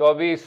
24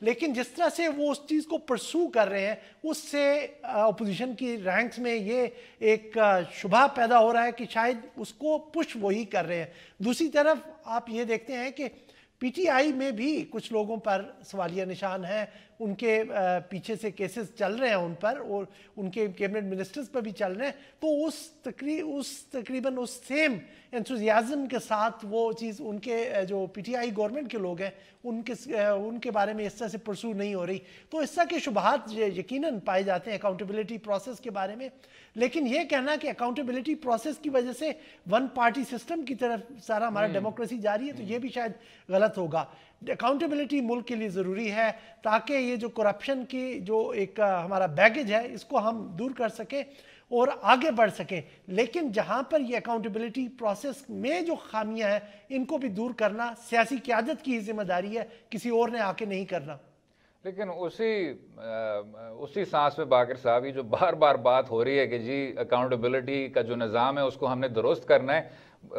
لیکن جس طرح سے وہ اس چیز کو پرسو کر رہے ہیں اس سے اپوزیشن کی رینکس میں یہ ایک شبہ پیدا ہو رہا ہے کہ شاید اس کو پش وہی کر رہے ہیں. دوسری طرف آپ یہ دیکھتے ہیں کہ پی ٹی آئی میں بھی کچھ لوگوں پر سوالیہ نشان ہیں, ان کے پیچھے سے کیسز چل رہے ہیں ان پر, اور ان کے کیبنٹ منسٹرز پر بھی چل رہے ہیں. تو تقریباً اس سیم انتھوزیازم کے ساتھ وہ چیز ان کے جو پی ٹی آئی گورنمنٹ کے لوگ ہیں ان کے بارے میں اس طرح سے پرسو نہیں ہو رہی. تو اس طرح کے شبہات یقیناً پائے جاتے ہیں اکاؤنٹیبلٹی پروسیس کے بارے میں. لیکن یہ کہنا کہ اکاؤنٹیبلٹی پروسیس کی وجہ سے ون پارٹی سسٹم کی طرف سارا ہمارا ڈیموکریسی جاری ہے, تو یہ بھی شاید غلط ہوگا. اکاؤنٹیبلٹی ملک کے لیے ضروری ہے تاکہ یہ جو کرپشن کی جو ایک ہمارا بیگیج ہے اس کو ہم دور کر سکیں اور آگے بڑھ سکیں. لیکن جہاں پر یہ اکاؤنٹیبلٹی پروسیس میں جو خامیاں ہیں ان کو بھی دور کرنا سیاسی قیادت کی ذمہ داری ہے, کسی اور نے آ کے نہیں کرنا. لیکن اسی سانس میں باقر صاحب یہ جو بار بار بات ہو رہی ہے کہ جی اکاؤنٹیبلٹی کا جو نظام ہے اس کو ہم نے درست کرنا ہے,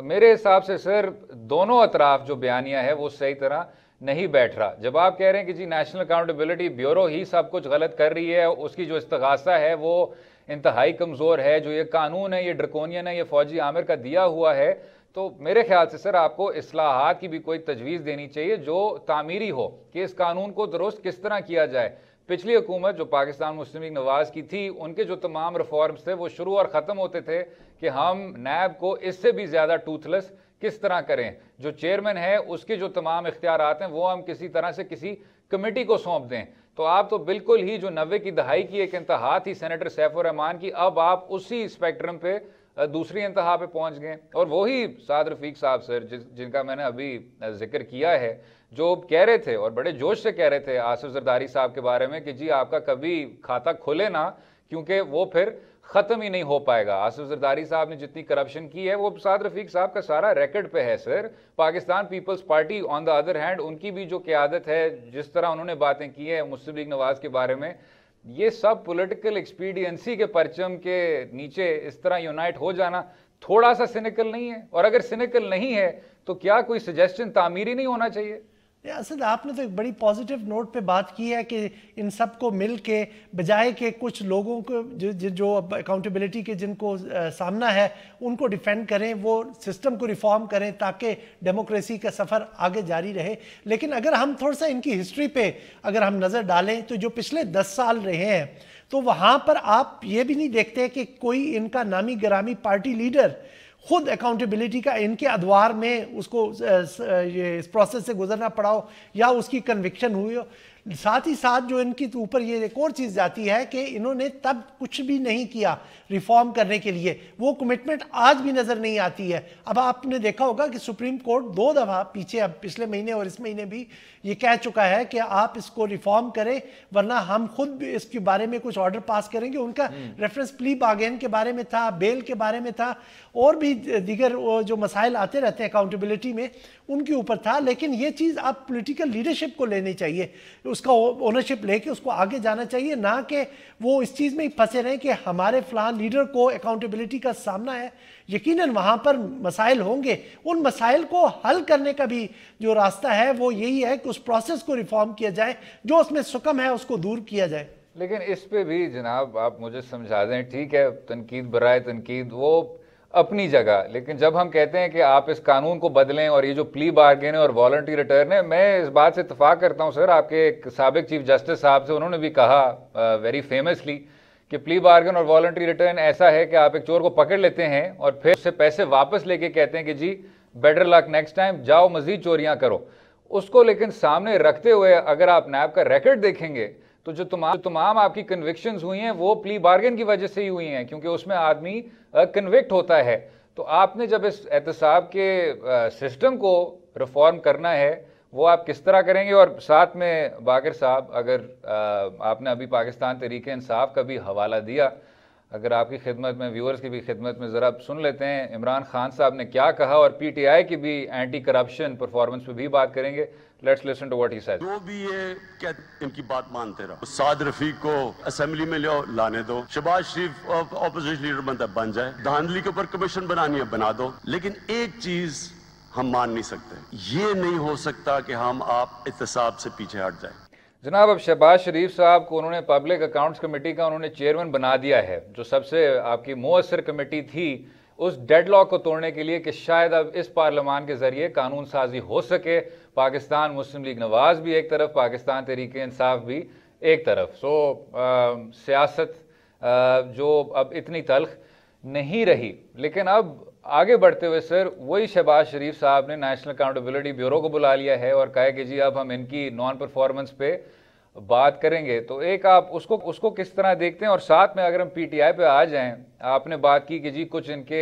میرے حساب سے سر دونوں اطراف جو بیانیہ ہے وہ صحیح طرح نہیں بیٹھ رہا. جب آپ کہہ رہے ہیں کہ جی نیشنل اکاؤنٹیبلٹی بیورو ہی سب کچھ غلط کر رہی ہے, اس کی جو استغاثہ ہے وہ انتہائی کمزور ہے, جو یہ قانون ہے یہ ڈرکونین ہے, یہ فوجی عامر کا دیا ہوا ہے, تو میرے خیال سے سر آپ کو اصلاحات کی بھی کوئی تجویز دینی چاہیے جو تعمیری ہو کہ اس قانون کو درست کس طرح کیا جائے. پچھلی حکومت جو پاکستان مسلم لیگ نواز کی تھی ان کے جو تمام ریفارمز تھے وہ شروع اور ختم ہوتے تھے کہ ہم نیب کو اس سے بھی زیادہ ٹوتھ لیس کس طرح کریں, جو چیئرمین ہے اس کے جو تمام اختیارات ہیں وہ ہم کسی طرح سے کسی کمیٹی کو سونپ دیں. تو آپ تو بالکل ہی جو 90 کی دہائی کی ایک انتہا تھی سینیٹر سیف الرحمان کی, اب آپ اسی اسپیکٹرم پہ دوسری انتہا پہ پہنچ گئے. اور وہی سعد رفیق صاحب سر جن کا میں نے ابھی ذکر کیا ہے, جو کہہ رہے تھے اور بڑے جوش سے کہہ رہے تھے آصف زرداری صاحب کے بارے میں کہ جی آپ کا کبھی کھاتا کھلے نا, کیونکہ وہ پھر ختم ہی نہیں ہو پائے گا. آصف زرداری صاحب نے جتنی کرپشن کی ہے وہ سعد رفیق صاحب کا سارا ریکارڈ پہ ہے sir. Pakistan Peoples Party on the other hand, ان کی بھی جو قیادت ہے, جس طرح انہوں نے باتیں کی ہیں مسلم لیگ نواز کے بارے میں, یہ سب پولیٹیکل ایکسپیڈینسی کے پرچم کے نیچے اس طرح یونائٹ ہو جانا تھوڑا سا سینیکل نہیں ہے؟ اور اگر سینیکل نہیں ہے تو کیا کوئی سجیسشن تعمیری نہیں ہونا چاہیے؟ اسد آپ نے تو ایک بڑی پازیٹیو نوٹ پہ بات کی ہے کہ ان سب کو مل کے بجائے کہ کچھ لوگوں کو جو اکاؤنٹیبلٹی کے جن کو سامنا ہے ان کو ڈیفینڈ کریں, وہ سسٹم کو ریفارم کریں تاکہ ڈیموکریسی کا سفر آگے جاری رہے. لیکن اگر ہم تھوڑا سا ان کی ہسٹری پہ اگر ہم نظر ڈالیں تو جو پچھلے 10 سال رہے ہیں تو وہاں پر آپ یہ بھی نہیں دیکھتے کہ کوئی ان کا نامی گرامی پارٹی لیڈر خود اکاؤنٹیبلٹی کا ان کے ادوار میں اس کو یہ اس پروسیس سے گزرنا پڑا ہو یا اس کی کنوکشن ہوئی ہو. ساتھ ہی ساتھ جو ان کی اوپر یہ ایک اور چیز جاتی ہے کہ انہوں نے تب کچھ بھی نہیں کیا ریفارم کرنے کے لیے, وہ کمٹمنٹ آج بھی نظر نہیں آتی ہے. اب آپ نے دیکھا ہوگا کہ سپریم کورٹ 2 دفعہ پیچھے اب پچھلے مہینے اور اس مہینے بھی یہ کہہ چکا ہے کہ آپ اس کو ریفارم کریں ورنہ ہم خود بھی اس کے بارے میں کچھ آرڈر پاس کریں گے. ان کا ریفرنس پلی بارگین کے بارے میں تھا, بیل کے بارے میں تھا, اور بھی دیگر جو مسائل آتے رہتے ہیں اکاؤنٹیبلٹی میں ان کے اوپر تھا. لیکن یہ چیز آپ پولیٹیکل لیڈرشپ کو لینی چاہیے, اس کا اونرشپ لے کے اس کو آگے جانا چاہیے, نہ کہ وہ اس چیز میں ہی پھنسے رہیں کہ ہمارے فلان لیڈر کو اکاؤنٹیبلٹی کا سامنا ہے. یقیناً وہاں پر مسائل ہوں گے, ان مسائل کو حل کرنے کا بھی جو راستہ ہے وہ یہی ہے کہ اس پروسیس کو ریفارم کیا جائے, جو اس میں سکم ہے اس کو دور کیا جائے. لیکن اس پہ بھی جناب آپ مجھے سمجھا دیں, ٹھیک ہے تنقید برائے تنقید وہ اپنی جگہ, لیکن جب ہم کہتے ہیں کہ آپ اس قانون کو بدلیں اور یہ جو پلی بارگین ہے اور والنٹری ریٹرن ہے, میں اس بات سے اتفاق کرتا ہوں سر آپ کے ایک سابق چیف جسٹس صاحب سے, انہوں نے بھی کہا ویری فیمسلی کہ پلی بارگن اور والنٹری ریٹرن ایسا ہے کہ آپ ایک چور کو پکڑ لیتے ہیں اور پھر اس سے پیسے واپس لے کے کہتے ہیں کہ جی بیٹر لک نیکسٹ ٹائم, جاؤ مزید چوریاں کرو. اس کو لیکن سامنے رکھتے ہوئے اگر آپ نیب کا ریکارڈ دیکھیں گے تو جو تمام آپ کی کنوکشنز ہوئی ہیں وہ پلی بارگن کی وجہ سے ہی ہوئی ہیں, کیونکہ اس میں آدمی کنوکٹ ہوتا ہے. تو آپ نے جب اس احتساب کے سسٹم کو ریفارم کرنا ہے وہ آپ کس طرح کریں گے؟ اور ساتھ میں باقر صاحب اگر آپ نے ابھی پاکستان تحریک انصاف کا بھی حوالہ دیا, اگر آپ کی خدمت میں ویورز کی بھی خدمت میں ذرا سن لیتے ہیں عمران خان صاحب نے کیا کہا, اور پی ٹی آئی کی بھی اینٹی کرپشن پرفارمنس پہ بھی بات کریں گے. Let's listen to what he said. جو بھی یہ کیا ان کی بات مانتے رہو, سعد رفیق کو اسمبلی میں لانے دو, شہباز شریف اپوزیشن لیڈر بنتا بن جائے, دھاندلی کے اوپر کمیشن بنانی ہے بنا دو, لیکن ایک چیز ہم مان نہیں سکتے, یہ نہیں ہو سکتا کہ ہم آپ احتساب سے پیچھے ہٹ جائیں. جناب اب شہباز شریف صاحب کو انہوں نے پبلک اکاؤنٹس کمیٹی کا انہوں نے چیئرمین بنا دیا ہے، جو سب سے آپ کی مؤثر کمیٹی تھی اس ڈیڈ لاک کو توڑنے کے لیے کہ شاید اب اس پارلیمان کے ذریعے قانون سازی ہو سکے، پاکستان مسلم لیگ نواز بھی ایک طرف، پاکستان تحریک انصاف بھی ایک طرف۔ سیاست جو اب اتنی تلخ نہیں رہی، لیکن اب آگے بڑھتے ہوئے سر وہی شہباز شریف صاحب نے نیشنل اکاؤنٹیبلٹی بیورو کو بلا لیا ہے اور کہا ہے کہ جی اب ہم ان کی نان پرفارمنس پہ بات کریں گے۔ تو ایک آپ اس کو کس طرح دیکھتے ہیں؟ اور ساتھ میں اگر ہم پی ٹی آئی پہ آ جائیں، آپ نے بات کی کہ جی کچھ ان کے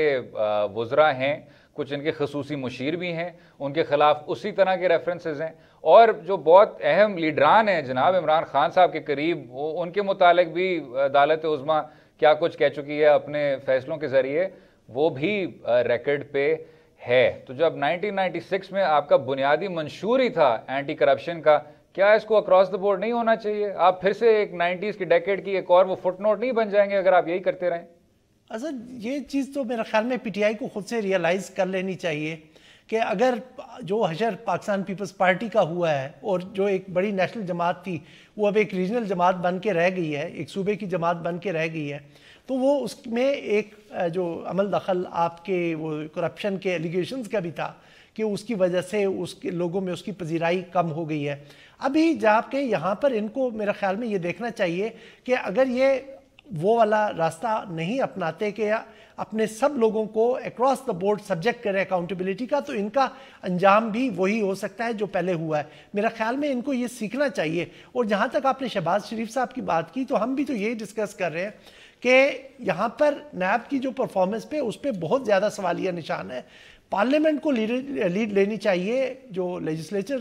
وزراء ہیں، کچھ ان کے خصوصی مشیر بھی ہیں، ان کے خلاف اسی طرح کے ریفرنسز ہیں، اور جو بہت اہم لیڈران ہیں جناب عمران خان صاحب کے قریب، ان کے متعلق بھی عدالت عظمیٰ کیا کچھ کہہ چکی ہے اپنے فیصلوں کے ذریعے، وہ بھی ریکارڈ پہ ہے۔ تو جب 1996 میں آپ کا بنیادی منشور ہی تھا اینٹی کرپشن کا، کیا اس کو اکراس دا بورڈ نہیں ہونا چاہیے؟ آپ پھر سے ایک 90s کی ڈیکیڈ کی ایک اور وہ فٹ نوٹ نہیں بن جائیں گے اگر آپ یہی کرتے رہیں؟ یہ چیز تو میرا خیال میں پی ٹی آئی کو خود سے ریئلائز کر لینی چاہیے کہ اگر جو حشر پاکستان پیپلز پارٹی کا ہوا ہے اور جو ایک بڑی نیشنل جماعت تھی وہ اب ایک ریجنل جماعت بن کے رہ گئی ہے، ایک صوبے کی جماعت بن کے رہ گئی ہے، تو وہ اس میں ایک جو عمل دخل آپ کے وہ کرپشن کے ایلیگیشنز کا بھی تھا کہ اس کی وجہ سے اس کے لوگوں میں اس کی پذیرائی کم ہو گئی ہے۔ ابھی جا کے یہاں پر ان کو میرا خیال میں یہ دیکھنا چاہیے کہ اگر یہ وہ والا راستہ نہیں اپناتے کہ اپنے سب لوگوں کو اکراس دا بورڈ سبجیکٹ کرے اکاؤنٹیبلٹی کا، تو ان کا انجام بھی وہی ہو سکتا ہے جو پہلے ہوا ہے۔ میرا خیال میں ان کو یہ سیکھنا چاہیے۔ اور جہاں تک آپ نے شہباز شریف صاحب کی بات کی، تو ہم بھی تو یہی ڈسکس کر رہے ہیں کہ یہاں پر نیب کی جو پرفارمنس پہ اس پہ بہت زیادہ سوالیہ نشان ہے۔ پارلیمنٹ کو لیڈ لینی چاہیے، جو لیجسلیچر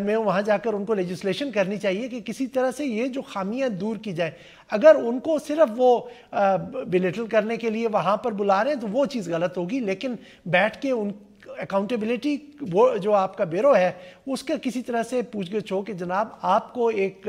میں وہاں جا کر ان کو لیجسلیشن کرنی چاہیے کہ کسی طرح سے یہ جو خامیاں دور کی جائیں۔ اگر ان کو صرف وہ بلیٹل کرنے کے لیے وہاں پر بلا رہے ہیں تو وہ چیز غلط ہوگی، لیکن بیٹھ کے ان اکاؤنٹیبلٹی وہ جو آپ کا بیورو ہے اس کا کسی طرح سے پوچھ گچھ ہو کہ جناب آپ کو ایک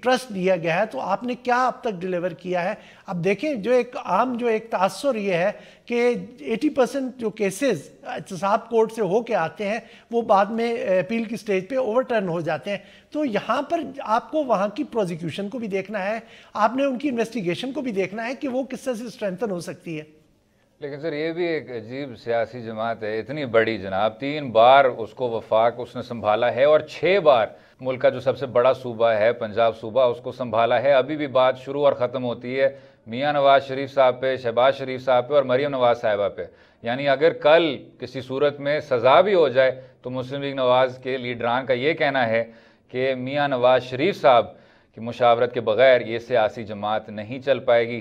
ٹرسٹ دیا گیا ہے تو آپ نے کیا اب تک ڈیلیور کیا ہے۔ اب دیکھیں جو ایک عام جو ایک تاثر یہ ہے کہ 80% جو کیسز احتساب کورٹ سے ہو کے آتے ہیں وہ بعد میں اپیل کی سٹیج پہ اوور ٹرن ہو جاتے ہیں۔ تو یہاں پر آپ کو وہاں کی پروزیکیوشن کو بھی دیکھنا ہے، آپ نے ان کی انویسٹیگیشن کو بھی دیکھنا ہے کہ وہ کس طرح سے اسٹرینتھن ہو سکتی ہے۔ لیکن سر یہ بھی ایک عجیب سیاسی جماعت ہے، اتنی بڑی جناب، 3 بار اس کو وفاق اس نے سنبھالا ہے اور 6 بار ملک کا جو سب سے بڑا صوبہ ہے پنجاب صوبہ اس کو سنبھالا ہے۔ ابھی بھی بات شروع اور ختم ہوتی ہے میاں نواز شریف صاحب پہ، شہباز شریف صاحب پہ اور مریم نواز صاحبہ پہ۔ یعنی اگر کل کسی صورت میں سزا بھی ہو جائے تو مسلم لیگ نواز کے لیڈران کا یہ کہنا ہے کہ میاں نواز شریف صاحب کی مشاورت کے بغیر یہ سیاسی جماعت نہیں چل پائے گی۔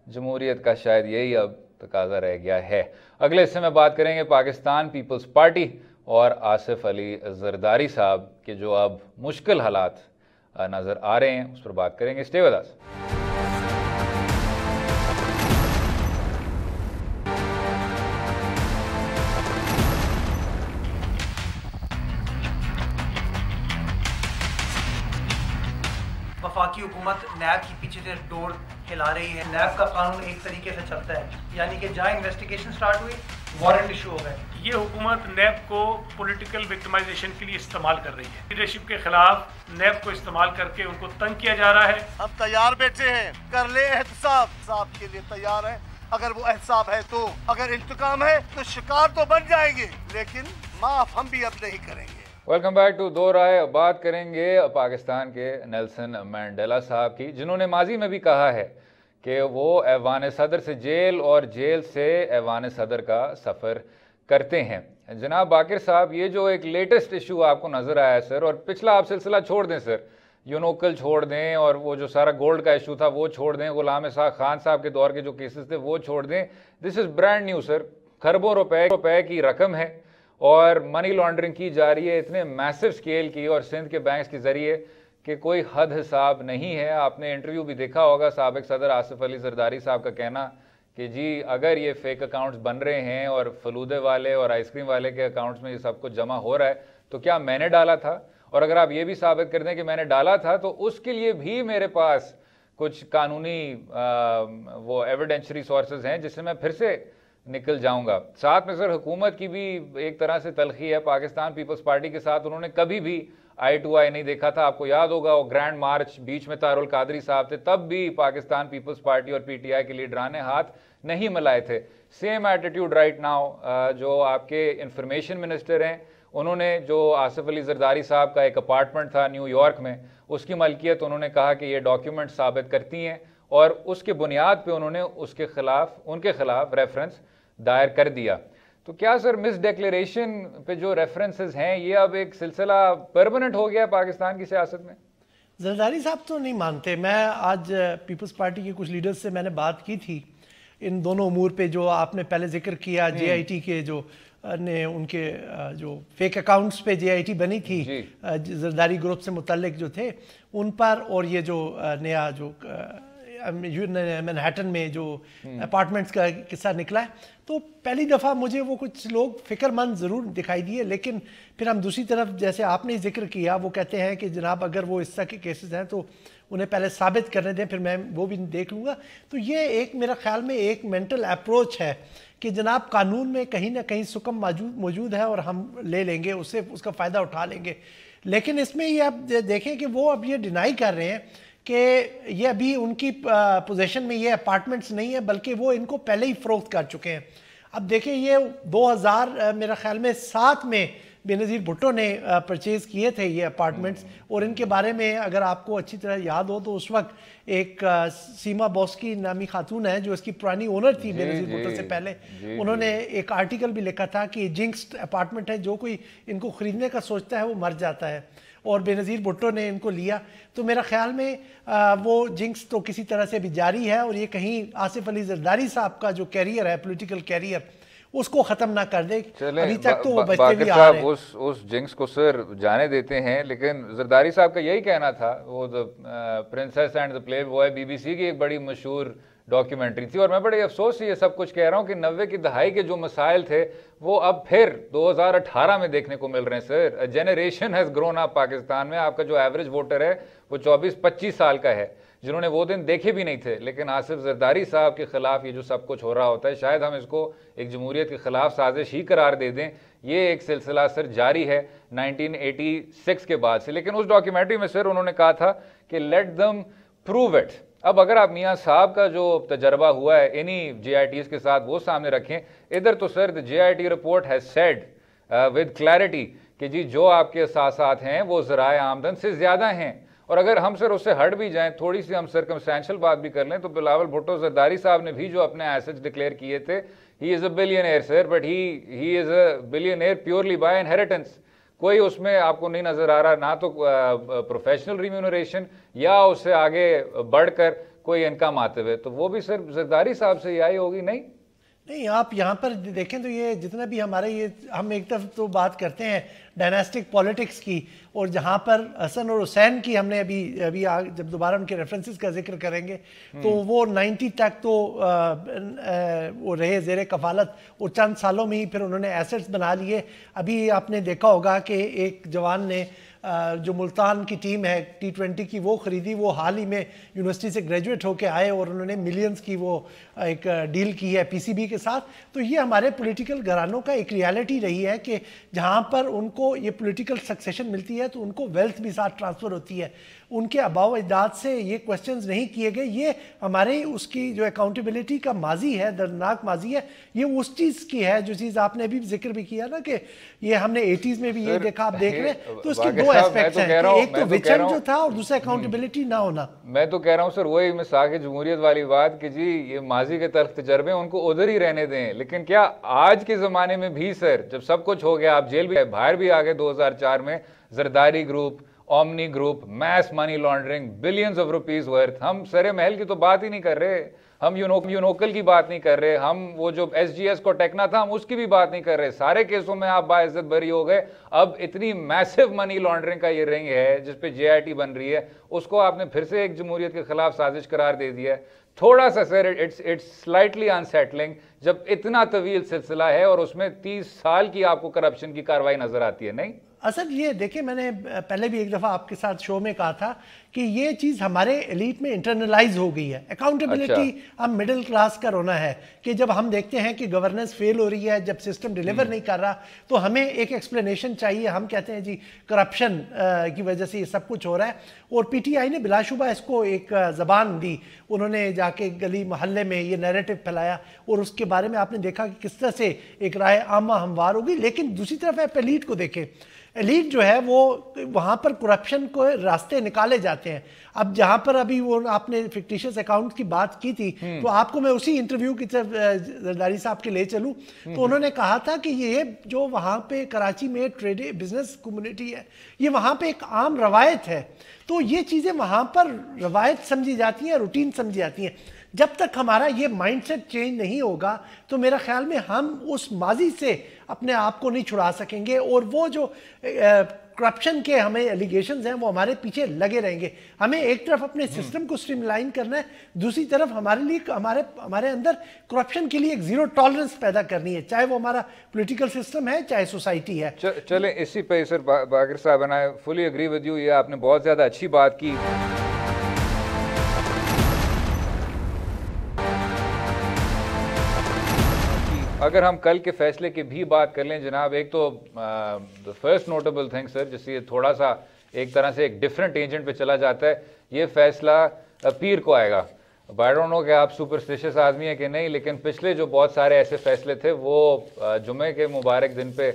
جمہوریت کا شاید یہی اب تقاضا رہ گیا ہے۔ اگلے حصے میں بات کریں گے پاکستان پیپلز پارٹی اور آصف علی زرداری صاحب کے جو اب مشکل حالات نظر آ رہے ہیں، اس پر بات کریں گے۔ Stay with us. وفاقی حکومت نیب کی پیچھے سے ڈور ہلا رہی ہے۔ نیب کا قانون ایک طریقے سے چلتا ہے، یعنی کہ جہاں انویسٹیگیشن سٹارٹ ہوئی وارنٹ ایشو ہو گئے۔ یہ حکومت نیب کو پولیٹیکل وکٹمائزیشن کے لیے استعمال کر رہی ہے۔ لیڈرشپ کے خلاف نیب کو استعمال کر کے ان کو تنگ کیا جا رہا ہے۔ ہم تیار بیٹھے ہیں، کر لے احتساب کے لیے تیار ہیں۔ اگر وہ احتساب ہے تو، اگر انتقام ہے تو شکار تو بن جائیں گے، لیکن معاف ہم بھی اب نہیں کریں گے۔ ویلکم بیک ٹو دو رائے۔ بات کریں گے پاکستان کے نیلسن مینڈیلا صاحب کی، جنہوں نے ماضی میں بھی کہا ہے کہ وہ ایوان صدر سے جیل اور جیل سے ایوان صدر کا سفر کرتے ہیں۔ جناب باقر صاحب، یہ جو ایک لیٹسٹ ایشو آپ کو نظر آیا ہے سر، اور پچھلا آپ سلسلہ چھوڑ دیں سر، یونوکل چھوڑ دیں اور وہ جو سارا گولڈ کا ایشو تھا وہ چھوڑ دیں، غلام اسحاق خان صاحب کے دور کے جو کیسز تھے وہ چھوڑ دیں، دس از برانڈ نیو سر۔ کھربوں روپے کی رقم ہے اور منی لانڈرنگ کی جا رہی ہے اتنے میسو سکیل کی اور سندھ کے بینکس کے ذریعے کہ کوئی حد حساب نہیں ہے۔ آپ نے انٹرویو بھی دیکھا ہوگا سابق صدر آصف علی زرداری صاحب کا کہنا کہ جی اگر یہ فیک اکاؤنٹس بن رہے ہیں اور فلودے والے اور آئس کریم والے کے اکاؤنٹس میں یہ سب کچھ جمع ہو رہا ہے تو کیا میں نے ڈالا تھا؟ اور اگر آپ یہ بھی ثابت کر دیں کہ میں نے ڈالا تھا تو اس کے لیے بھی میرے پاس کچھ قانونی وہ ایویڈینشری سورسز ہیں جس سے میں پھر سے نکل جاؤں گا۔ ساتھ میں سر حکومت کی بھی ایک طرح سے تلخی ہے پاکستان پیپلز پارٹی کے ساتھ، انہوں نے کبھی بھی آئی ٹو آئی نہیں دیکھا تھا. آپ کو یاد ہوگا وہ گرینڈ مارچ بیچ میں طاہر القادری صاحب تھے, تب بھی پاکستان پیپلز پارٹی اور پی ٹی آئی کے لیڈران نے ہاتھ نہیں ملائے تھے. Same attitude right now. جو آپ کے انفارمیشن منسٹر ہیں, انہوں نے جو آصف علی زرداری صاحب کا ایک اپارٹمنٹ تھا نیو یارک میں, اس کی ملکیت انہوں نے کہا کہ یہ ڈاکیومنٹ ثابت کرتی ہیں, اور اس کے بنیاد پہ انہوں نے ان کے خلاف ریفرنس دائر کر دیا. تو کیا سر مس ڈیکلیریشن پہ جو ریفرنسز ہیں یہ اب ایک سلسلہ پرماننٹ ہو گیا پاکستان کی سیاست میں؟ زرداری صاحب تو نہیں مانتے. میں آج پیپلز پارٹی کے کچھ لیڈرز سے میں نے بات کی تھی ان دونوں امور پہ جو آپ نے پہلے ذکر کیا, جے آئی ٹی کے جو نے ان کے جو فیک اکاؤنٹس پہ جے آئی ٹی بنی تھی زرداری گروپ سے متعلق جو تھے ان پر, اور یہ جو نیا جو مینہٹن میں جو اپارٹمنٹس کا قصہ نکلا ہے, تو پہلی دفعہ مجھے وہ کچھ لوگ فکر مند ضرور دکھائی دیے. لیکن پھر ہم دوسری طرف جیسے آپ نے ذکر کیا, وہ کہتے ہیں کہ جناب اگر وہ اس طرح کے کیسز ہیں تو انہیں پہلے ثابت کرنے دیں, پھر میں وہ بھی دیکھ لوں گا. تو یہ ایک میرا خیال میں ایک مینٹل اپروچ ہے کہ جناب قانون میں کہیں نہ کہیں سکم موجود ہے اور ہم لے لیں گے اس سے, اس کا فائدہ اٹھا لیں گے. لیکن اس میں یہ آپ دیکھیں کہ وہ اب یہ ڈینائی کر رہے ہیں کہ یہ ابھی ان کی پوزیشن میں یہ اپارٹمنٹس نہیں ہیں, بلکہ وہ ان کو پہلے ہی فروخت کر چکے ہیں. اب دیکھیں یہ 2000 میرا خیال میں 7 میں بے نظیر بھٹو نے پرچیز کیے تھے یہ اپارٹمنٹس, اور ان کے بارے میں اگر آپ کو اچھی طرح یاد ہو تو اس وقت ایک سیما بوسکی نامی خاتون ہے جو اس کی پرانی اونر تھی بے نظیر بھٹو سے پہلے, انہوں نے ایک آرٹیکل بھی لکھا تھا کہ جنکسڈ اپارٹمنٹ ہے, جو کوئی ان کو خریدنے کا سوچتا ہے وہ مر جاتا ہے, اور بے نظیر بھٹو نے ان کو لیا. تو میرا خیال میں وہ جنکس تو کسی طرح سے بھی جاری ہے, اور یہ کہیں آصف علی زرداری صاحب کا جو کیریئر ہے پولیٹیکل کیریئر اس کو ختم نہ کر دے. ابھی تک تو وہ بچتے بھی آ رہے ہیں. اس جنکس کو سر جانے دیتے ہیں, لیکن زرداری صاحب کا یہی کہنا تھا, وہ princess and the playboy BBC کی ایک بڑی مشہور ڈاکیومنٹری تھی, اور میں بڑے افسوس سے یہ سب کچھ کہہ رہا ہوں کہ 90 کی دہائی کے جو مسائل تھے وہ اب پھر 2018 میں دیکھنے کو مل رہے ہیں. Sir generation has grown up Pakistan میں. آپ کا جو ایوریج ووٹر ہے وہ 24-25 سال کا ہے, جنہوں نے وہ دن دیکھے بھی نہیں تھے. لیکن آصف زرداری صاحب کے خلاف یہ جو سب کچھ ہو رہا ہوتا ہے, شاید ہم اس کو ایک جمہوریت کے خلاف سازش ہی قرار دے دیں. یہ ایک سلسلہ سر جاری ہے 1986 کے بعد سے. لیکن اس ڈاکیومنٹری میں سر انہوں نے کہا تھا کہ لیٹ دم پروو اٹ. اب اگر آپ میاں صاحب کا جو تجربہ ہوا ہے انہی جے آئی ٹیز کے ساتھ وہ سامنے رکھیں, ادھر تو سر the J I T report has said with clarity کہ جی جو آپ کے اثاثات ہیں وہ ذرائع آمدن سے زیادہ ہیں. اور اگر ہم سر اس سے ہٹ بھی جائیں, تھوڑی سی ہم سرکمسٹینشل بات بھی کر لیں, تو بلاول بھٹو زرداری صاحب نے بھی جو اپنے ایسٹس ڈکلیئر کیے تھے, he is a billionaire sir, but he is a billionaire purely by inheritance. کوئی اس میں آپ کو نہیں نظر آ رہا نہ تو پروفیشنل ریمیونریشن یا اس سے آگے بڑھ کر کوئی انکم آتے ہوئے. تو وہ بھی سر زرداری صاحب سے یہ آئی ہوگی. نہیں, آپ یہاں پر دیکھیں تو یہ جتنا بھی ہمارے یہ ہم ایک طرف تو بات کرتے ہیں ڈائناسٹک پالیٹکس کی, اور جہاں پر حسن اور حسین کی ہم نے ابھی جب دوبارہ ان کے ریفرنسز کا ذکر کریں گے تو وہ 90 تک تو وہ رہے زیر کفالت, اور چند سالوں میں ہی پھر انہوں نے ایسٹس بنا لیے. ابھی آپ نے دیکھا ہوگا کہ ایک جوان نے جو ملتان کی ٹیم ہے T20 کی وہ خریدی, وہ حال ہی میں یونیورسٹی سے گریجویٹ ہو کے آئے اور انہوں نے ملینز کی وہ ایک ڈیل کی ہے پی سی بی کے ساتھ. تو یہ ہمارے پولیٹیکل گھرانوں کا ایک ریالٹی رہی ہے کہ جہاں پر ان کو یہ پولیٹیکل سکسیشن ملتی ہے تو ان کو ویلتھ بھی ساتھ ٹرانسفر ہوتی ہے. ان کے آباء و اجداد سے یہ کوسچنز نہیں کیے گئے. یہ ہمارے اس کی جو اکاؤنٹیبلٹی کا ماضی ہے, دردناک ماضی ہے, یہ اس چیز کی ہے جو چیز آپ نے ابھی ذکر بھی کیا نا کہ یہ ہم نے 80s میں بھی یہ دیکھا, آپ دیکھ رہے ہیں. تو اس کے دو ایسپیکٹس ہیں, ایک تو وچن جو تھا اور دوسرا اکاؤنٹیبلٹی نہ ہونا. میں تو کہہ رہا ہوں سر وہی مساق جمہوریت والی بات کہ جی یہ ماضی کے تلخ تجربے ان کو ادھر ہی رہنے دیں. لیکن کیا آج کے زمانے میں بھی سر جب سب کچھ ہو گیا, آپ جیل بھی باہر بھی آ گئے 2004 میں, Zardari group, omni group, mass money laundering, billions of rupees worth, ہم سر محل کی تو بات ہی نہیں کر رہے, ہم یونوکل کی بات نہیں کر رہے, ہم وہ جو ایس جی ایس کو ٹیکنا تھا ہم اس کی بھی بات نہیں کر رہے. سارے کیسوں میں آپ باعزت بری ہو گئے. اب اتنی میسو منی لانڈرنگ کا یہ رنگ ہے جس پہ جے آئی ٹی بن رہی ہے, اس کو آپ نے پھر سے ایک جمہوریت کے خلاف سازش قرار دے دیا ہے. تھوڑا سا سر اٹس سلائٹلی انسیٹلنگ جب اتنا طویل سلسلہ ہے اور اس میں 30 سال کی آپ کو کرپشن کی کاروائی نظر آتی ہے. نہیں اصل یہ دیکھیں, میں نے پہلے بھی ایک دفعہ آپ کے ساتھ شو میں کہا تھا کہ یہ چیز ہمارے ایلیٹ میں انٹرنلائز ہو گئی ہے. اکاؤنٹیبلٹی اب مڈل کلاس کا رونا ہے کہ جب ہم دیکھتے ہیں کہ گورننس فیل ہو رہی ہے, جب سسٹم ڈیلیور نہیں کر رہا, تو ہمیں ایک ایکسپلینیشن چاہیے. ہم کہتے ہیں جی کرپشن کی وجہ سے یہ سب کچھ ہو رہا ہے, اور پی ٹی آئی نے بلا شبہ اس کو ایک زبان دی. انہوں نے جا کے گلی محلے میں یہ نیریٹو پھیلایا, اور اس کے بارے میں آپ نے دیکھا کہ کس طرح سے ایک رائے عامہ ہموار ہوگی. لیکن دوسری طرف آپ ایلیٹ کو دیکھیں, ایلیٹ جو ہے وہ وہاں پر کرپشن کو راستے نکالے جاتے ہیں. اب جہاں پر ابھی وہ آپ نے فکٹیشس اکاؤنٹ کی بات کی تھی, تو آپ کو میں اسی انٹرویو کی طرف زرداری صاحب کے لے چلوں, تو انہوں نے کہا تھا کہ یہ جو وہاں پہ کراچی میں ٹریڈ بزنس کمیونٹی ہے, یہ وہاں پہ ایک عام روایت ہے. تو یہ چیزیں وہاں پر روایت سمجھی جاتی ہیں, روٹین سمجھی جاتی ہیں. جب تک ہمارا یہ مائنڈ سیٹ چینج نہیں ہوگا تو میرا خیال میں ہم اس ماضی سے اپنے آپ کو نہیں چھڑا سکیں گے, اور وہ جو کرپشن کے ہمیں ایلیگیشنز ہیں وہ ہمارے پیچھے لگے رہیں گے. ہمیں ایک طرف اپنے سسٹم کو اسٹریم لائن کرنا ہے, دوسری طرف ہمارے لیے ہمارے اندر کرپشن کے لیے ایک زیرو ٹالرنس پیدا کرنی ہے, چاہے وہ ہمارا پولیٹیکل سسٹم ہے, چاہے سوسائٹی ہے. چلیں اسی پہ سر باقر صاحب, and I fully agree with you, یہ آپ نے بہت زیادہ اچھی بات کی. اگر ہم کل کے فیصلے کی بھی بات کر لیں جناب, ایک تو فرسٹ نوٹیبل تھنگ سر, جس سے تھوڑا سا ایک طرح سے ایک ڈفرینٹ ایجنٹ پہ چلا جاتا ہے, یہ فیصلہ پیر کو آئے گا. آئی ڈونٹ نو کہ آپ سپرسٹیشس آدمی ہیں کہ نہیں, لیکن پچھلے جو بہت سارے ایسے فیصلے تھے وہ جمعے کے مبارک دن پہ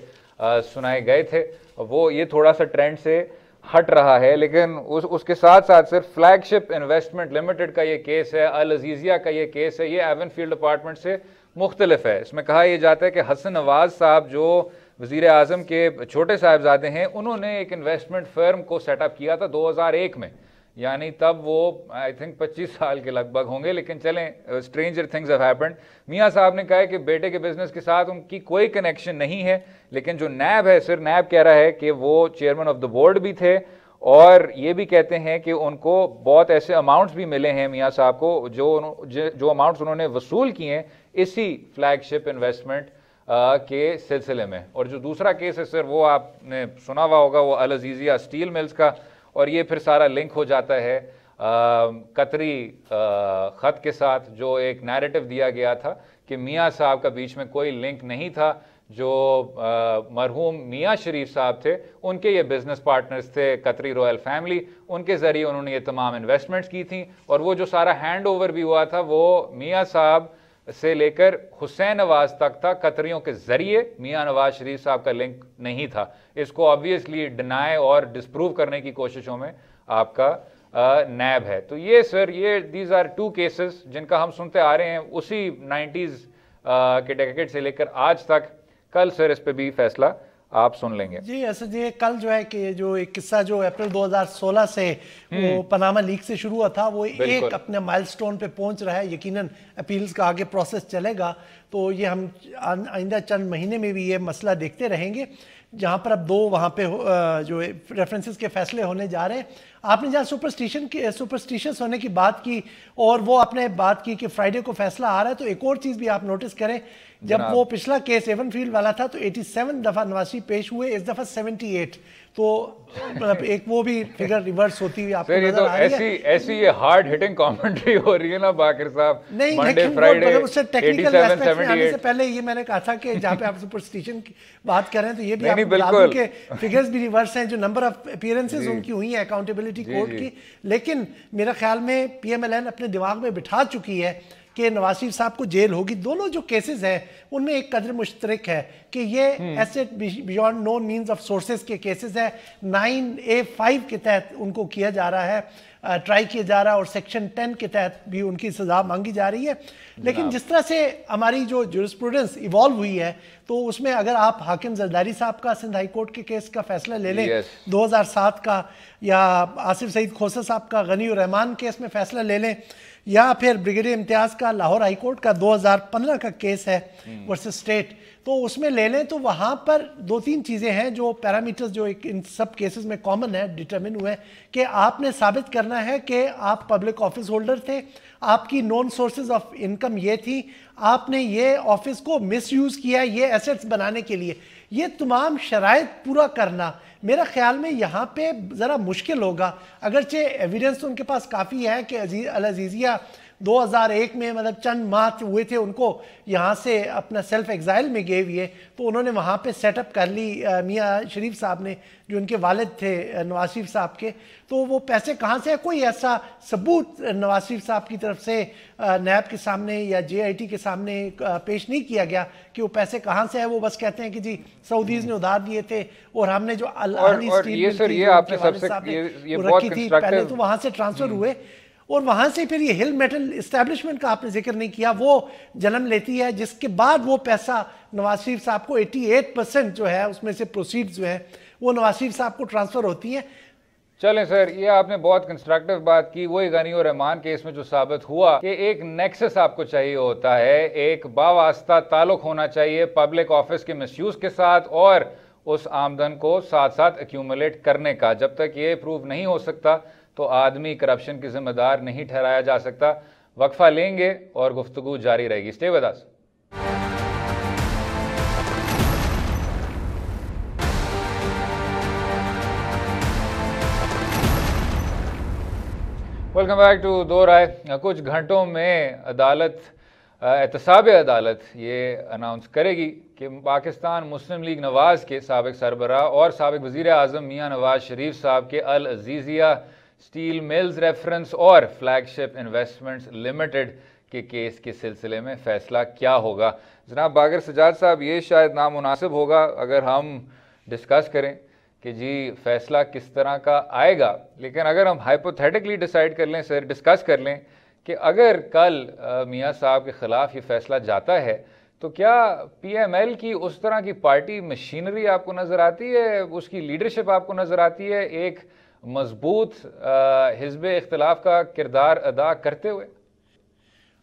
سنائے گئے تھے, وہ یہ تھوڑا سا ٹرینڈ سے ہٹ رہا ہے. لیکن اس کے ساتھ ساتھ صرف فلیگ شپ انویسٹمنٹ لمیٹڈ کا یہ کیس ہے, العزیزیہ کا یہ کیس ہے, یہ ایون فیلڈ اپارٹمنٹ سے مختلف ہے. اس میں کہا یہ جاتا ہے کہ حسن نواز صاحب جو وزیر اعظم کے چھوٹے صاحبزادے ہیں, انہوں نے ایک انویسٹمنٹ فرم کو سیٹ اپ کیا تھا 2001 میں, یعنی تب وہ آئی تھنک 25 سال کے لگ بھگ ہوں گے. لیکن چلیں, اسٹرینجر تھنگز ہیو ہیپنڈ. میاں صاحب نے کہا ہے کہ بیٹے کے بزنس کے ساتھ ان کی کوئی کنیکشن نہیں ہے, لیکن جو نیب ہے سر, نیب کہہ رہا ہے کہ وہ چیئرمین آف دا بورڈ بھی تھے, اور یہ بھی کہتے ہیں کہ ان کو بہت ایسے اماؤنٹس بھی ملے ہیں میاں صاحب کو, جو اماؤنٹس انہوں نے وصول کیے ہیں اسی فلیگ شپ انویسٹمنٹ کے سلسلے میں. اور جو دوسرا کیس ہے سر, وہ آپ نے سنا ہوا ہوگا, وہ العزیزیہ اسٹیل ملز کا, اور یہ پھر سارا لنک ہو جاتا ہے قطری خط کے ساتھ, جو ایک نیریٹو دیا گیا تھا کہ میاں صاحب کا بیچ میں کوئی لنک نہیں تھا. جو مرحوم میاں شریف صاحب تھے, ان کے یہ بزنس پارٹنرز تھے قطری رائل فیملی, ان کے ذریعے انہوں نے یہ تمام انویسٹمنٹس کی تھیں, اور وہ جو سارا ہینڈ اوور بھی ہوا تھا وہ میاں صاحب سے لے کر حسین نواز تک تھا, قطریوں کے ذریعے. میاں نواز شریف صاحب کا لنک نہیں تھا. اس کو آبویسلی ڈینائی اور ڈسپروو کرنے کی کوششوں میں آپ کا نیب ہے. تو یہ سر, یہ دیز آر ٹو کیسز جن کا ہم سنتے آ رہے ہیں اسی 90s کے ڈیکیڈ سے لے کر آج تک. کل سر اس پہ بھی فیصلہ آپ سن لیں گے. جی ایسا یہ کل جو ہے کہ جو ایک قصہ جو اپریل 2016 سے وہ پاناما لیک سے شروع ہوا تھا, وہ ایک اپنے مائل سٹون پہ پہنچ رہا ہے. یقیناً اپیلز کا آگے پروسیس چلے گا, تو یہ ہم آئندہ چند مہینے میں بھی یہ مسئلہ دیکھتے رہیں گے, جہاں پر اب 2 وہاں پہ جو ریفرنسز کے فیصلے ہونے جا رہے ہیں. آپ نے جہاں سپرسٹیشس ہونے کی بات کی, اور وہ آپ نے بات کی کہ فرائیڈے کو فیصلہ آ رہا ہے, تو ایک اور چیز بھی آپ نوٹس کریں, جب وہ پچھلا کیس ایون فیلڈ والا تھا تو 87 دفعہ نواز شریف پیش ہوئے, اس دفعہ 78. تو مطلب ایک وہ بھی فگر ریورس ہوتی ہوئی آپ کو نظر آ رہی ہے. ایسی یہ ہارڈ ہٹنگ کامنٹری ہو ری ہے نا باقر صاحب. نہیں, لیکن اس سے ٹیکنیکل ایسپیکٹس میں آنے سے پہلے یہ میں نے کہا تھا کہ جہاں پہ آپ سپرسٹیشن کی بات کر رہے ہیں, تو یہ بھی آپ بتا دوں کہ فگرز بھی ریورس ہیں, جو نمبر آف اپیرنسز ان کی ہوئی ہیں اکاؤنٹیبلٹی کورٹ کی. لیکن میرا خیال میں پی ایم ایل این اپنے دماغ میں بٹھا چکی ہے کہ نواز شریف صاحب کو جیل ہوگی. دونوں جو کیسز ہیں ان میں ایک قدر مشترک ہے کہ یہ assets beyond known means of sources کے کیسز ہیں. 9A5 کے تحت ان کو کیا جا رہا ہے, ٹرائی کیا جا رہا ہے, اور سیکشن 10 کے تحت بھی ان کی سزا مانگی جا رہی ہے. لیکن جس طرح سے ہماری جو جورسپروڈنس ایوالو ہوئی ہے, تو اس میں اگر آپ حاکم زرداری صاحب کا سندھ ہائی کورٹ کے کیس کا فیصلہ لے لیں 2007 کا, یا آصف سعید کھوسہ صاحب کا غنی الرحمان کیس میں فیصلہ لے لیں, یا پھر بریگیڈیئر امتیاز کا لاہور ہائی کورٹ کا 2015 کا کیس ہے ورسس اسٹیٹ, تو اس میں لے لیں تو وہاں پر 2-3 چیزیں ہیں جو پیرامیٹرز جو ان سب کیسز میں کامن ہے ڈٹرمن ہوئے کہ آپ نے ثابت کرنا ہے کہ آپ پبلک آفس ہولڈر تھے, آپ کی نون سورسز آف انکم یہ تھی, آپ نے یہ آفس کو مس یوز کیا یہ ایسٹس بنانے کے لیے. یہ تمام شرائط پورا کرنا میرا خیال میں یہاں پہ ذرا مشکل ہوگا, اگرچہ ایویڈنس تو ان کے پاس کافی ہے کہ العزیزیہ 2001 میں مطلب چند ماہ ہوئے تھے ان کو یہاں سے اپنا سیلف ایگزائل میں گئے ہوئے, تو انہوں نے وہاں پہ سیٹ اپ کر لی میاں شریف صاحب نے جو ان کے والد تھے نواز شریف صاحب کے. تو وہ پیسے کہاں سے, کوئی ایسا ثبوت نواز شریف صاحب کی طرف سے نیب کے سامنے یا JIT کے سامنے پیش نہیں کیا گیا کہ وہ پیسے کہاں سے ہے. وہ بس کہتے ہیں کہ جی سعودیز نے ادھار دیے تھے اور ہم نے جو الہانی رکھی تھی پہلے تو وہاں سے ٹرانسفر ہوئے, اور وہاں سے پھر یہ ہل میٹل اسٹیبلشمنٹ کا آپ نے ذکر نہیں کیا, وہ جنم لیتی ہے جس کے بعد وہ پیسہ نواز شریف صاحب کو 88% جو ہے اس میں سے پروسیڈز جو ہے وہ نواز شریف صاحب کو ٹرانسفر ہوتی ہیں. چلیں سر, یہ آپ نے بہت کنسٹرکٹیو بات کی. وہی غنی اور رحمان کیس میں جو ثابت ہوا کہ ایک نیکسس آپ کو چاہیے ہوتا ہے, ایک باواسطہ تعلق ہونا چاہیے پبلک آفس کے مس یوز کے ساتھ اور اس آمدن کو ساتھ ساتھ ایکیومولیٹ کرنے کا. جب تک یہ پروو نہیں ہو سکتا تو آدمی کرپشن کی ذمہ دار نہیں ٹھہرایا جا سکتا. وقفہ لیں گے اور گفتگو جاری رہے گی. Stay with us. Welcome back to Do Raaye. کچھ گھنٹوں میں عدالت احتساب عدالت یہ اناؤنس کرے گی کہ پاکستان مسلم لیگ نواز کے سابق سربراہ اور سابق وزیر اعظم میاں نواز شریف صاحب کے العزیزیہ اسٹیل ملز ریفرنس اور فلیگ شپ انویسٹمنٹس لمیٹڈ کے کیس کے سلسلے میں فیصلہ کیا ہوگا. جناب باقر سجاد صاحب, یہ شاید نامناسب ہوگا اگر ہم ڈسکس کریں کہ جی فیصلہ کس طرح کا آئے گا, لیکن اگر ہم ہائپوتھیٹکلی ڈیسائیڈ کر لیں سر, ڈسکس کر لیں کہ اگر کل میاں صاحب کے خلاف یہ فیصلہ جاتا ہے تو کیا PML کی اس طرح کی پارٹی مشینری آپ کو نظر آتی ہے, اس کی لیڈرشپ آپ کو نظر آتی ہے ایک مضبوط حزب اختلاف کا کردار ادا کرتے ہوئے؟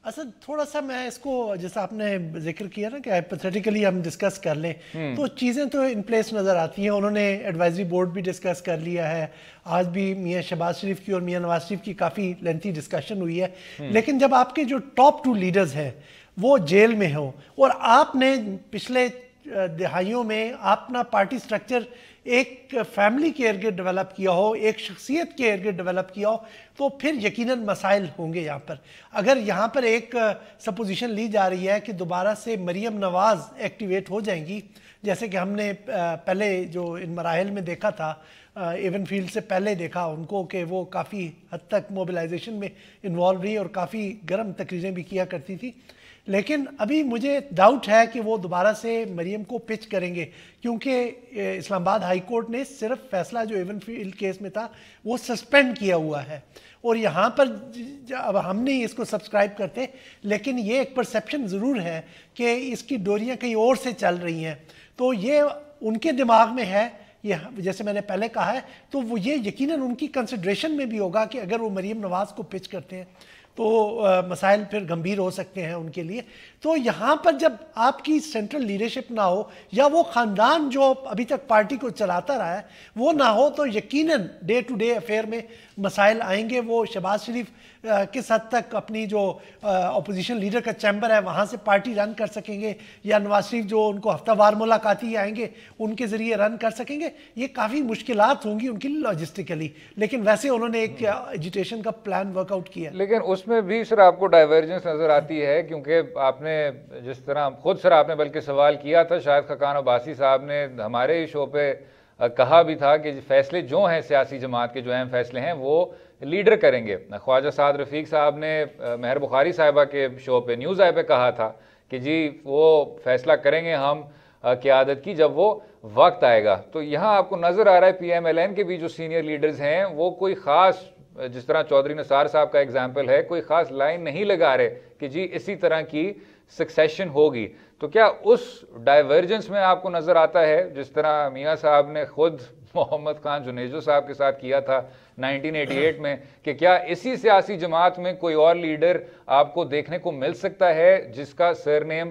اسد تھوڑا سا میں اس کو جیسا آپ نے ذکر کیا نا کہ ہائپوتھیٹیکلی ہم ڈسکس کر لیں تو چیزیں تو ان پلیس نظر آتی ہیں. انہوں نے ایڈوائزری بورڈ بھی ڈسکس کر لیا ہے, آج بھی میاں شہباز شریف کی اور میاں نواز شریف کی کافی لینتھی ڈسکشن ہوئی ہے, لیکن جب آپ کے جو ٹاپ 2 لیڈرز ہیں وہ جیل میں ہوں اور آپ نے پچھلے دہائیوں میں اپنا پارٹی سٹرکچر ایک فیملی کے ارد گرد ڈیولپ کیا ہو, ایک شخصیت کے ارد گرد ڈیولپ کیا ہو, تو پھر یقیناً مسائل ہوں گے یہاں پر. اگر یہاں پر ایک سپوزیشن لی جا رہی ہے کہ دوبارہ سے مریم نواز ایکٹیویٹ ہو جائیں گی, جیسے کہ ہم نے پہلے جو ان مراحل میں دیکھا تھا, ایون فیلڈ سے پہلے دیکھا ان کو کہ وہ کافی حد تک موبلائزیشن میں انوالو رہی اور کافی گرم تقریریں بھی کیا کرتی تھی, لیکن ابھی مجھے ڈاؤٹ ہے کہ وہ دوبارہ سے مریم کو پچ کریں گے, کیونکہ اسلام آباد ہائی کورٹ نے صرف فیصلہ جو ایون فیلڈ کیس میں تھا وہ سسپینڈ کیا ہوا ہے, اور یہاں پر اب ہم نہیں اس کو سبسکرائب کرتے, لیکن یہ ایک پرسیپشن ضرور ہے کہ اس کی ڈوریاں کہیں اور سے چل رہی ہیں, تو یہ ان کے دماغ میں ہے, یہ جیسے میں نے پہلے کہا ہے, تو وہ یہ یقیناً ان کی کنسیڈریشن میں بھی ہوگا کہ اگر وہ مریم نواز کو پچ کرتے ہیں تو مسائل پھر گمبھیر ہو سکتے ہیں ان کے لیے. تو یہاں پر جب آپ کی سینٹرل لیڈرشپ نہ ہو یا وہ خاندان جو ابھی تک پارٹی کو چلاتا رہا ہے وہ نہ ہو, تو یقیناً ڈے ٹو ڈے افیئر میں مسائل آئیں گے. وہ شہباز شریف کس حد تک اپنی جو اپوزیشن لیڈر کا چیمبر ہے وہاں سے پارٹی رن کر سکیں گے, یا نواز شریف جو ان کو ہفتہ وار ملاقاتی آئیں گے ان کے ذریعے رن کر سکیں گے, یہ کافی مشکلات ہوں گی ان کی لاجسٹیکلی, لیکن ویسے انہوں نے ایک ایجیٹیشن کا پلان ورک آؤٹ کیا. لیکن اس میں بھی سر آپ کو ڈائیورجنس نظر آتی ہے, کیونکہ آپ نے جس طرح خود سر آپ نے بلکہ سوال کیا تھا, شاید خاقان عباسی صاحب نے ہمارے شو پہ کہا بھی تھا کہ فیصلے جو ہیں سیاسی جماعت کے جو اہم فیصلے ہیں وہ لیڈر کریں گے. خواجہ سعد رفیق صاحب نے مہر بخاری صاحبہ کے شو پہ نیوز آئی پہ کہا تھا کہ جی وہ فیصلہ کریں گے ہم قیادت کی جب وہ وقت آئے گا. تو یہاں آپ کو نظر آ رہا ہے PMLN کے بھی جو سینئر لیڈرز ہیں وہ کوئی خاص, جس طرح چودھری نثار صاحب کا ایگزامپل ہے, کوئی خاص لائن نہیں لگا رہے کہ جی اسی طرح کی سکسیشن ہوگی. تو کیا اس ڈائیورجنس میں آپ کو نظر آتا ہے جس طرح میاں صاحب نے خود محمد خان جنیجو صاحب کے ساتھ کیا تھا 1988 میں, کہ کیا اسی سیاسی جماعت میں کوئی اور لیڈر آپ کو دیکھنے کو مل سکتا ہے جس کا سر نیم